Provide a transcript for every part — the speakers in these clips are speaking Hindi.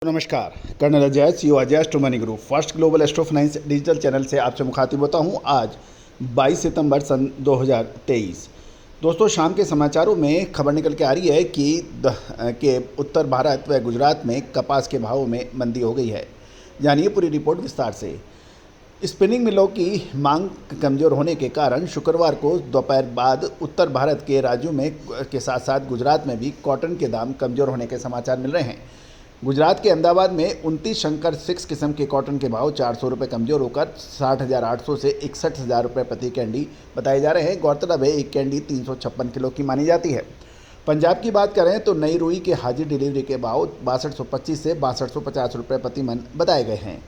नमस्कार, colonel Ajay, CEO Ajay astro money group first global astro finance digital channel से आपसे मुखातिब होता हूं। आज 22 सितंबर सन 2023। दोस्तों, शाम के समाचारों में खबर निकल के आ रही है कि उत्तर भारत व गुजरात में कपास के भावों में मंदी हो गई है। जानिए पूरी रिपोर्ट विस्तार से। स्पिनिंग मिलों की मांग कमज़ोर होने के कारण शुक्रवार को दोपहर बाद उत्तर भारत के राज्यों में के साथ साथ गुजरात में भी कॉटन के दाम कमज़ोर होने के समाचार मिल रहे हैं। गुजरात के अहमदाबाद में 29 शंकर 6 किस्म के कॉटन के भाव 400 रुपये कमज़ोर होकर 60,800 से 61,000 रुपये प्रति कैंडी बताए जा रहे हैं। गौरतलब है, एक कैंडी 356 किलो की मानी जाती है। पंजाब की बात करें तो नई रुई के हाजिर डिलीवरी के भाव 6225 से 6250 रुपये प्रति मन बताए गए हैं।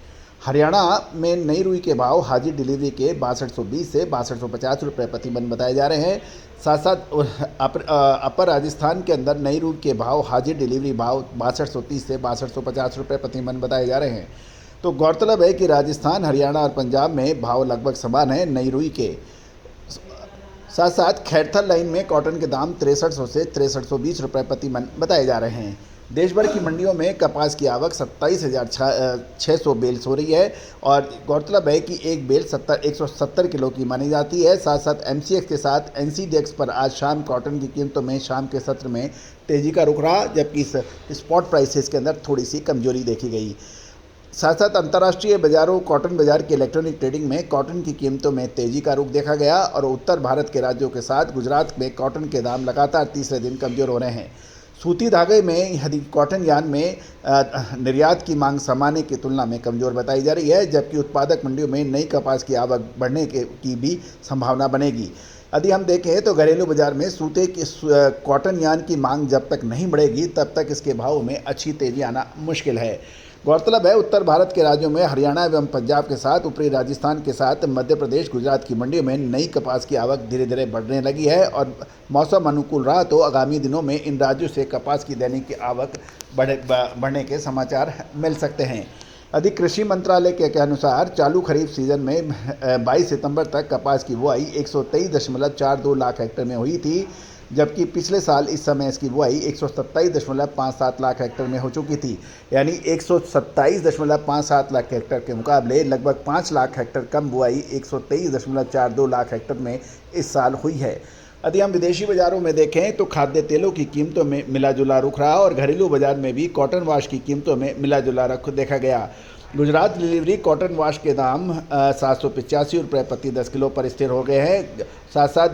हरियाणा में नई रुई के भाव हाजिर डिलीवरी के 6220 से 6250 रुपये प्रति मन बताए जा रहे हैं। साथ साथ अपर राजस्थान के अंदर नई रुई के भाव हाजिर डिलीवरी भाव 6230 से 6250 रुपये प्रति मन बताए जा रहे हैं। तो गौरतलब है कि राजस्थान, हरियाणा और पंजाब में भाव लगभग समान है। नई रुई के साथ साथ खैरथल लाइन में कॉटन के दाम 6300 से 6320 रुपये प्रति मन बताए जा रहे हैं। देश भर की मंडियों में कपास की आवक 27,600 बेल्स हो रही है और गौरतलब है कि एक बेल 170 किलो की मानी जाती है। साथ साथ एमसीएक्स के साथ एनसीडीएक्स पर आज शाम कॉटन की कीमतों में शाम के सत्र में तेज़ी का रुख रहा, जबकि स्पॉट प्राइसेस के अंदर थोड़ी सी कमजोरी देखी गई। साथ साथ अंतर्राष्ट्रीय बाजारों कॉटन बाजार की इलेक्ट्रॉनिक ट्रेडिंग में कॉटन की कीमतों में तेज़ी का रुख देखा गया और उत्तर भारत के राज्यों के साथ गुजरात में कॉटन के दाम लगातार तीसरे दिन कमज़ोर हो रहे हैं। सूती धागे में यदि कॉटन यार्न में निर्यात की मांग सामान्य की तुलना में कमज़ोर बताई जा रही है, जबकि उत्पादक मंडियों में नई कपास की आवक बढ़ने की भी संभावना बनेगी। यदि हम देखें तो घरेलू बाजार में सूते की कॉटन यार्न की मांग जब तक नहीं बढ़ेगी तब तक इसके भावों में अच्छी तेज़ी आना मुश्किल है। गौरतलब है, उत्तर भारत के राज्यों में हरियाणा एवं पंजाब के साथ ऊपरी राजस्थान के साथ मध्य प्रदेश, गुजरात की मंडियों में नई कपास की आवक धीरे धीरे बढ़ने लगी है और मौसम अनुकूल रहा तो आगामी दिनों में इन राज्यों से कपास की दैनिक आवक बढ़ने के समाचार मिल सकते हैं। यदि कृषि मंत्रालय के अनुसार चालू खरीफ सीजन में 22 सितंबर तक कपास की बुआई 123.42 लाख हेक्टेयर में हुई थी, जबकि पिछले साल इस समय इसकी बुआई 127.57 लाख हेक्टेयर में हो चुकी थी। यानी 127.57 लाख हेक्टेयर के मुकाबले लगभग 5 लाख हेक्टेयर कम बुआई 123.42 लाख हेक्टेयर में इस साल हुई है। यदि हम विदेशी बाजारों में देखें तो खाद्य तेलों की कीमतों में मिला जुला रुख रहा और घरेलू बाजार में भी कॉटन वाश की कीमतों में मिला जुला रुख देखा गया। गुजरात डिलीवरी कॉटन वाश के दाम 785 रुपये प्रति 10 किलो पर स्थिर हो गए हैं। साथ साथ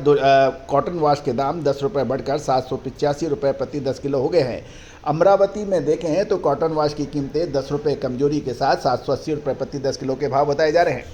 कॉटन वाश के दाम 10 रुपये बढ़कर 785 रुपये प्रति 10 किलो हो गए हैं। अमरावती में देखें तो कॉटन वाश की कीमतें 10 रुपये कमजोरी के साथ 780 रुपये प्रति 10 किलो के भाव बताए जा रहे हैं।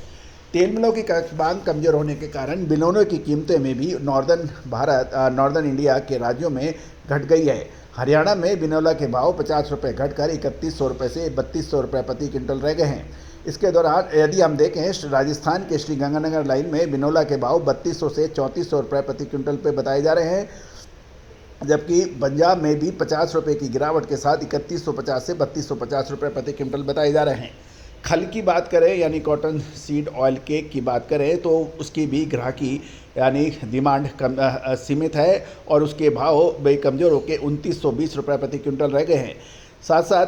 तेल मिलों की मांग कमजोर होने के कारण बिनोनों की कीमतें में भी नॉर्दर्न इंडिया के राज्यों में घट गई है। हरियाणा में बिनौला के भाव 50 रुपये घटकर 3100 रुपये से 3200 रुपये प्रति क्विंटल रह गए हैं। इसके दौरान यदि हम देखें राजस्थान के श्रीगंगानगर लाइन में बिनौला के भाव 3200 से 3400 रुपये प्रति क्विंटल पे बताए जा रहे हैं, जबकि पंजाब में भी 50 रुपये की गिरावट के साथ 3150 से 3250 रुपये प्रति क्विंटल बताए जा रहे हैं। खल की बात करें यानी कॉटन सीड ऑयल केक की बात करें तो उसकी भी ग्राहकी यानी डिमांड सीमित है और उसके भाव भी कमज़ोर होकर 2920 रुपये प्रति क्विंटल रह गए हैं। साथ साथ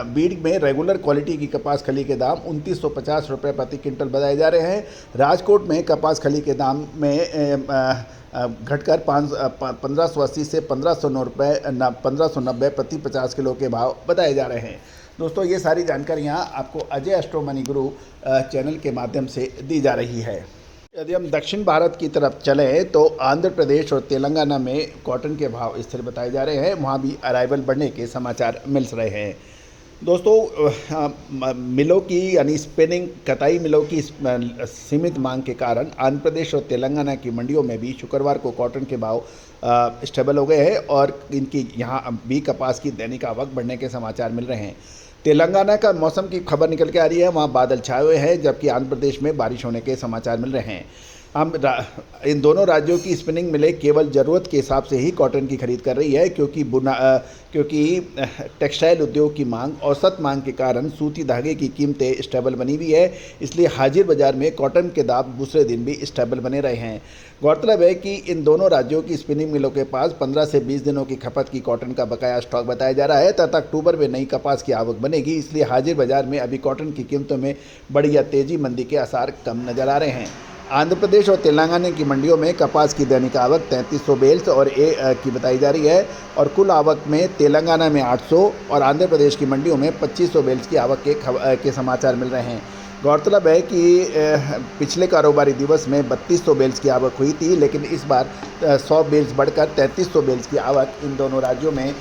बीड में रेगुलर क्वालिटी की कपास खली के दाम 2950 रुपये प्रति क्विंटल बताए जा रहे हैं। राजकोट में कपास खली के दाम में घटकर 1580 से 1590 प्रति 50 किलो के भाव बताए जा रहे हैं। दोस्तों, ये सारी जानकारियाँ आपको अजय एस्ट्रो मनी गुरु चैनल के माध्यम से दी जा रही है। यदि हम दक्षिण भारत की तरफ चलें तो आंध्र प्रदेश और तेलंगाना में कॉटन के भाव स्थिर बताए जा रहे हैं, वहाँ भी अराइवल बढ़ने के समाचार मिल रहे हैं। दोस्तों, मिलों की यानी स्पिनिंग कताई मिलों की सीमित मांग के कारण आंध्र प्रदेश और तेलंगाना की मंडियों में भी शुक्रवार को कॉटन के भाव स्टेबल हो गए हैं और इनकी यहाँ भी कपास की दैनिक आवक बढ़ने के समाचार मिल रहे हैं। तेलंगाना का मौसम की खबर निकल के आ रही है, वहाँ बादल छाए हुए हैं, जबकि आंध्र प्रदेश में बारिश होने के समाचार मिल रहे हैं। इन दोनों राज्यों की स्पिनिंग मिलें केवल ज़रूरत के हिसाब से ही कॉटन की खरीद कर रही है, क्योंकि टेक्सटाइल उद्योग की मांग, औसत मांग के कारण सूती धागे की कीमतें स्टेबल बनी हुई है। इसलिए हाजिर बाजार में कॉटन के दाम दूसरे दिन भी स्टेबल बने रहे हैं। गौरतलब है कि इन दोनों राज्यों की स्पिनिंग मिलों के पास 15 से 20 दिनों की खपत की कॉटन का बकाया स्टॉक बताया जा रहा है तथा अक्टूबर में नई कपास की आवक बनेगी। इसलिए हाजिर बाजार में अभी कॉटन की कीमतों में बड़ी या तेजी मंदी के आसार कम नजर आ रहे हैं। आंध्र प्रदेश और तेलंगाना की मंडियों में कपास की दैनिक आवक 3300 बेल्स और की बताई जा रही है और कुल आवक में तेलंगाना में 800 और आंध्र प्रदेश की मंडियों में 2500 बेल्स की आवक के समाचार मिल रहे हैं। गौरतलब है कि पिछले कारोबारी दिवस में 3200 बेल्स की आवक हुई थी, लेकिन इस बार 100 बेल्स बढ़कर 3300 बेल्स की आवक इन दोनों राज्यों में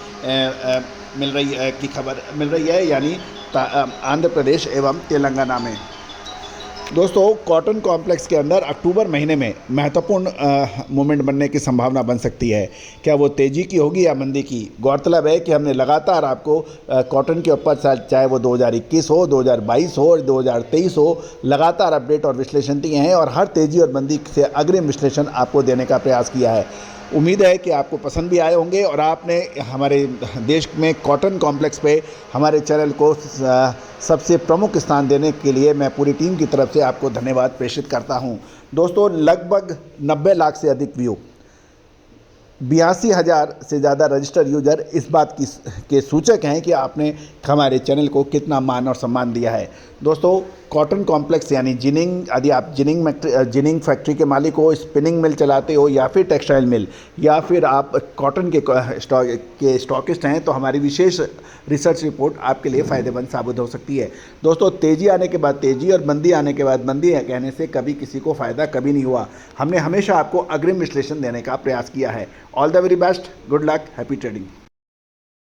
मिल रही की खबर मिल रही है, यानी आंध्र प्रदेश एवं तेलंगाना में। दोस्तों, कॉटन कॉम्प्लेक्स के अंदर अक्टूबर महीने में महत्वपूर्ण मूवमेंट बनने की संभावना बन सकती है। क्या वो तेज़ी की होगी या मंदी की? गौरतलब है कि हमने लगातार आपको कॉटन के ऊपर, चाहे वो 2021 हो, 2022 हो और 2023 हो, लगातार अपडेट और विश्लेषण दिए हैं और हर तेज़ी और मंदी से अग्रिम विश्लेषण आपको देने का प्रयास किया है। उम्मीद है कि आपको पसंद भी आए होंगे और आपने हमारे देश में कॉटन कॉम्प्लेक्स पे हमारे चैनल को सबसे प्रमुख स्थान देने के लिए मैं पूरी टीम की तरफ से आपको धन्यवाद प्रेषित करता हूं। दोस्तों, लगभग 90 लाख से अधिक व्यू, 82,000 से ज़्यादा रजिस्टर्ड यूजर इस बात के सूचक हैं कि आपने हमारे चैनल को कितना मान और सम्मान दिया है। दोस्तों, कॉटन कॉम्प्लेक्स यानी जिनिंग, यदि आप जिनिंग फैक्ट्री के मालिक हो, स्पिनिंग मिल चलाते हो या फिर टेक्सटाइल मिल या फिर आप कॉटन के स्टॉकिस्ट हैं, तो हमारी विशेष रिसर्च रिपोर्ट आपके लिए फ़ायदेमंद साबित हो सकती है। दोस्तों, तेज़ी आने के बाद तेज़ी और मंदी आने के बाद मंदी कहने से कभी किसी को फ़ायदा कभी नहीं हुआ। हमने हमेशा आपको अग्रिम विश्लेषण देने का प्रयास किया है। All the very best, good luck, happy trading.